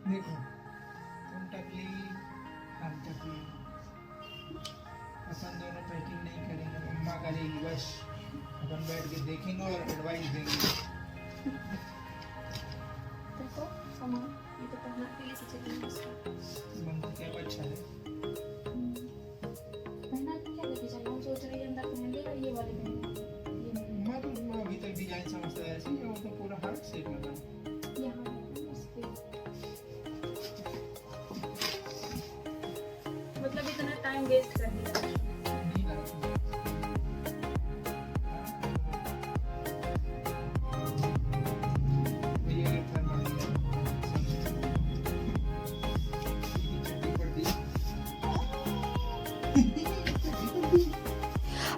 देखो तुम टकली हम टकली, अपन दोनों पैकिंग नहीं करेंगे, मम्मा करेगी बस। अपन बैठ के देखेंगे और एडवाइस देंगे। देखो सामान ये तो पहनने के लिए सोचा है इसका। मम्मा क्या अच्छा है। पहना के क्या लेके चलना, सोच रही है अंदर पहन लेगा ये वाले पहन ये नहीं मैं तो अभी तक डिजाइन समझता है ऐसे ही, वो तो पूरा हार्ट शेप में था। यहाँ उस पे मतलब इतना टाइम वेस्ट कर दिया। नहीं लगा। ये रिटर्न कर दिया। चड्डी पट्टी।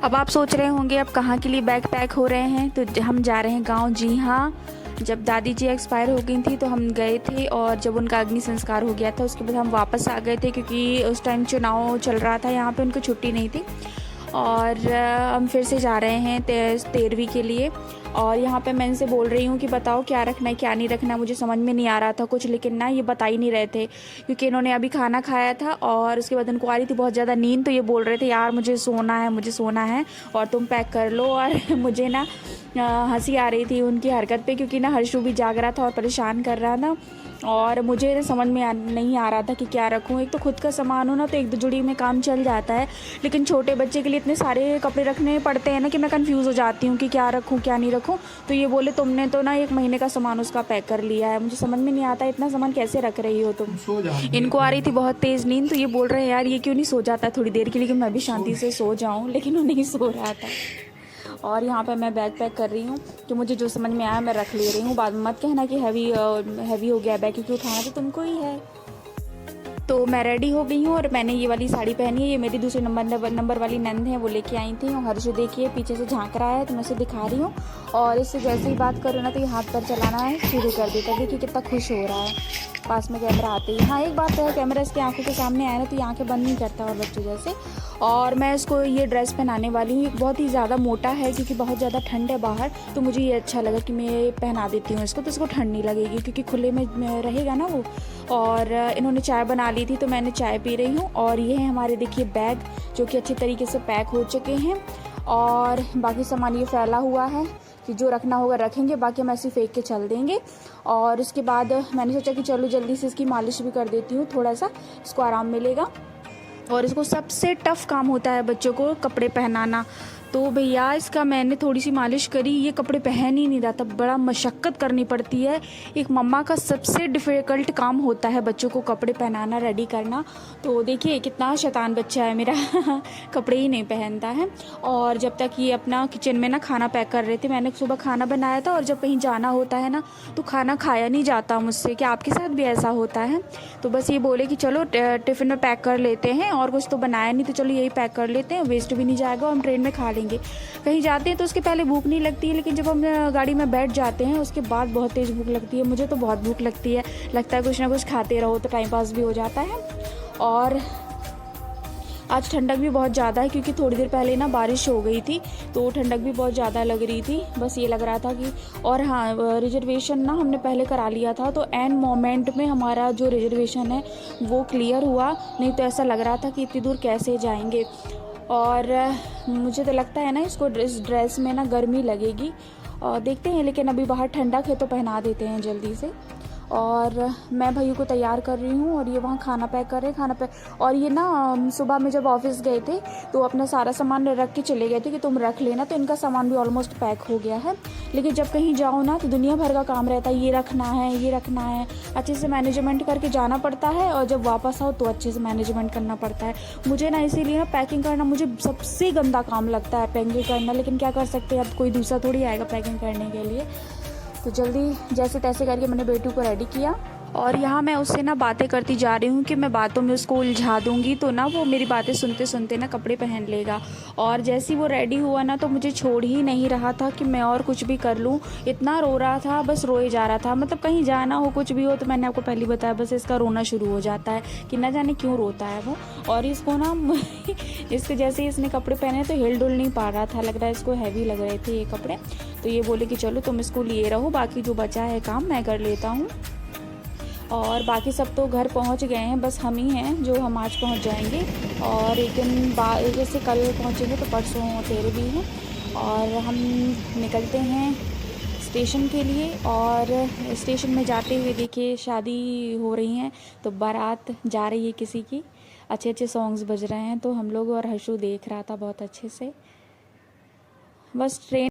अब आप सोच रहे होंगे अब कहाँ के लिए बैग पैक हो रहे हैं, तो हम जा रहे हैं गांव। जी हाँ, जब दादी जी एक्सपायर हो गई थी तो हम गए थे, और जब उनका अग्नि संस्कार हो गया था उसके बाद हम वापस आ गए थे, क्योंकि उस टाइम चुनाव चल रहा था यहाँ पे, उनको छुट्टी नहीं थी। और हम फिर से जा रहे हैं 13वीं के लिए। और यहाँ पे मैं इनसे बोल रही हूँ कि बताओ क्या रखना है क्या नहीं रखना है, मुझे समझ में नहीं आ रहा था कुछ, लेकिन ना ये बता ही नहीं रहे थे, क्योंकि इन्होंने अभी खाना खाया था और उसके बाद उनको आ रही थी बहुत ज़्यादा नींद, तो ये बोल रहे थे यार मुझे सोना है और तुम पैक कर लो। और मुझे ना हंसी आ रही थी उनकी हरकत पे, क्योंकि ना हर्षू भी जाग रहा था और परेशान कर रहा था, और मुझे समझ में नहीं आ रहा था कि क्या रखूँ। एक तो खुद का सामान हो ना तो एक दो जुड़ी में काम चल जाता है, लेकिन छोटे बच्चे के लिए इतने सारे कपड़े रखने पड़ते हैं ना कि मैं कंफ्यूज हो जाती हूँ कि क्या रखूँ क्या नहीं रखूँ। तो ये बोले तुमने तो ना 1 महीने का सामान उसका पैक कर लिया है, मुझे समझ में नहीं आता इतना सामान कैसे रख रही हो तुम। सो जाओ। इनको आ रही थी बहुत तेज़ नींद, तो ये बोल रहे हैं यार ये क्यों नहीं सो जाता थोड़ी देर के लिए कि मैं भी शांति से सो जाऊँ, लेकिन वो नहीं सो रहा था। और यहाँ पे मैं बैग पैक कर रही हूँ, तो मुझे जो समझ में आया मैं रख ले रही हूँ। बाद में मत कहना कि हैवी हो गया बैग, क्योंकि उठाना तो तुमको ही है। तो मैं रेडी हो गई हूँ और मैंने ये वाली साड़ी पहनी है, ये मेरी दूसरे नंबर वाली नंद है, वो लेके आई थी। और हर्ष देखिए पीछे से झांक रहा है, तो मैं उसे दिखा रही हूँ, और इससे जैसे ही बात करूँ ना तो ये हाथ पर चलाना है शुरू कर देता है। देखिए कितना खुश हो रहा है पास में कैमरा आते ही। हाँ एक बात है, कैमरा इसकी आंखों के सामने आया ना तो ये आंखें बंद नहीं करता और बच्चों जैसे। और मैं इसको ये ड्रेस पहनाने वाली हूँ, ये बहुत ही ज़्यादा मोटा है क्योंकि बहुत ज़्यादा ठंड है बाहर, तो मुझे ये अच्छा लगा कि मैं पहना देती हूँ इसको, तो इसको ठंड नहीं लगेगी क्योंकि खुले में रहेगा ना वो। और इन्होंने चाय बना ली थी तो मैंने चाय पी रही हूँ। और ये है हमारे देखिए बैग जो कि अच्छे तरीके से पैक हो चुके हैं, और बाकी सामान ये फैला हुआ है कि जो रखना होगा रखेंगे, बाकी हम ऐसे फेंक के चल देंगे। और उसके बाद मैंने सोचा कि चलो जल्दी से इसकी मालिश भी कर देती हूँ, थोड़ा सा इसको आराम मिलेगा। और इसको सबसे टफ़ काम होता है बच्चों को कपड़े पहनाना, तो भैया इसका मैंने थोड़ी सी मालिश करी, ये कपड़े पहन ही नहीं रहा था, बड़ा मशक्क़त करनी पड़ती है। एक मम्मा का सबसे डिफ़िकल्ट काम होता है बच्चों को कपड़े पहनाना, रेडी करना। तो देखिए कितना शैतान बच्चा है मेरा कपड़े ही नहीं पहनता है। और जब तक ये अपना किचन में ना खाना पैक कर रहे थे, मैंने सुबह खाना बनाया था, और जब कहीं जाना होता है ना तो खाना खाया नहीं जाता मुझसे, क्या आपके साथ भी ऐसा होता है? तो बस ये बोले कि चलो टिफ़िन में पैक कर लेते हैं, और कुछ तो बनाया नहीं तो चलो यही पैक कर लेते हैं, वेस्ट भी नहीं जाएगा, हम ट्रेन में खा लेंगे। कहीं जाते हैं तो उसके पहले भूख नहीं लगती है, लेकिन जब हम गाड़ी में बैठ जाते हैं उसके बाद बहुत तेज़ भूख लगती है। मुझे तो बहुत भूख लगती है, लगता है कुछ ना कुछ खाते रहो तो टाइम पास भी हो जाता है। और आज ठंडक भी बहुत ज़्यादा है क्योंकि थोड़ी देर पहले ना बारिश हो गई थी, तो ठंडक भी बहुत ज़्यादा लग रही थी। बस ये लग रहा था कि, और हाँ रिजर्वेशन ना हमने पहले करा लिया था, तो एंड मोमेंट में हमारा जो रिजर्वेशन है वो क्लियर हुआ, नहीं तो ऐसा लग रहा था कि इतनी दूर कैसे जाएंगे। और मुझे तो लगता है ना इसको इस ड्रेस में ना गर्मी लगेगी, और देखते हैं, लेकिन अभी बाहर ठंडक है तो पहना देते हैं जल्दी से। और मैं भैया को तैयार कर रही हूँ, और ये वहाँ खाना पैक कर रहे हैं, खाना पैक। और ये ना सुबह में जब ऑफिस गए थे तो अपना सारा सामान रख के चले गए थे कि तुम रख लेना, तो इनका सामान भी ऑलमोस्ट पैक हो गया है। लेकिन जब कहीं जाओ ना तो दुनिया भर का काम रहता है, ये रखना है, अच्छे से मैनेजमेंट करके जाना पड़ता है, और जब वापस आओ तो अच्छे से मैनेजमेंट करना पड़ता है। मुझे ना इसीलिए ना पैकिंग करना मुझे सबसे गंदा काम लगता है, पैकिंग करना, लेकिन क्या कर सकते हैं, अब कोई दूसरा थोड़ी आएगा पैकिंग करने के लिए। तो जल्दी जैसे तैसे करके मैंने बेटू को रेडी किया, और यहाँ मैं उससे ना बातें करती जा रही हूँ कि मैं बातों में उसको उलझा दूँगी तो ना वो मेरी बातें सुनते सुनते ना कपड़े पहन लेगा। और जैसे ही वो रेडी हुआ ना तो मुझे छोड़ ही नहीं रहा था कि मैं और कुछ भी कर लूँ। इतना रो रहा था, बस रोए जा रहा था। मतलब कहीं जाना हो कुछ भी हो तो मैंने आपको पहले बताया बस इसका रोना शुरू हो जाता है कि ना जाने क्यों रोता है वो। और इसको ना इसके जैसे ही इसने कपड़े पहने तो हिल डुल नहीं पा रहा था, लग रहा है इसको हैवी लग रहे थे ये कपड़े। तो ये बोले कि चलो तुम इसको लिए रहो, बाकी जो बचा है काम मैं कर लेता हूँ। और बाकी सब तो घर पहुंच गए हैं, बस हम ही हैं जो हम आज पहुंच जाएंगे। और एक दिन बाद जैसे कल पहुंचेंगे तो परसों तेरे भी हैं। और हम निकलते हैं स्टेशन के लिए। और स्टेशन में जाते हुए देखिए शादी हो रही हैं तो बारात जा रही है किसी की। अच्छे अच्छे सॉन्ग्स बज रहे हैं तो हम लोग, और हर्षु देख रहा था बहुत अच्छे से। Bus train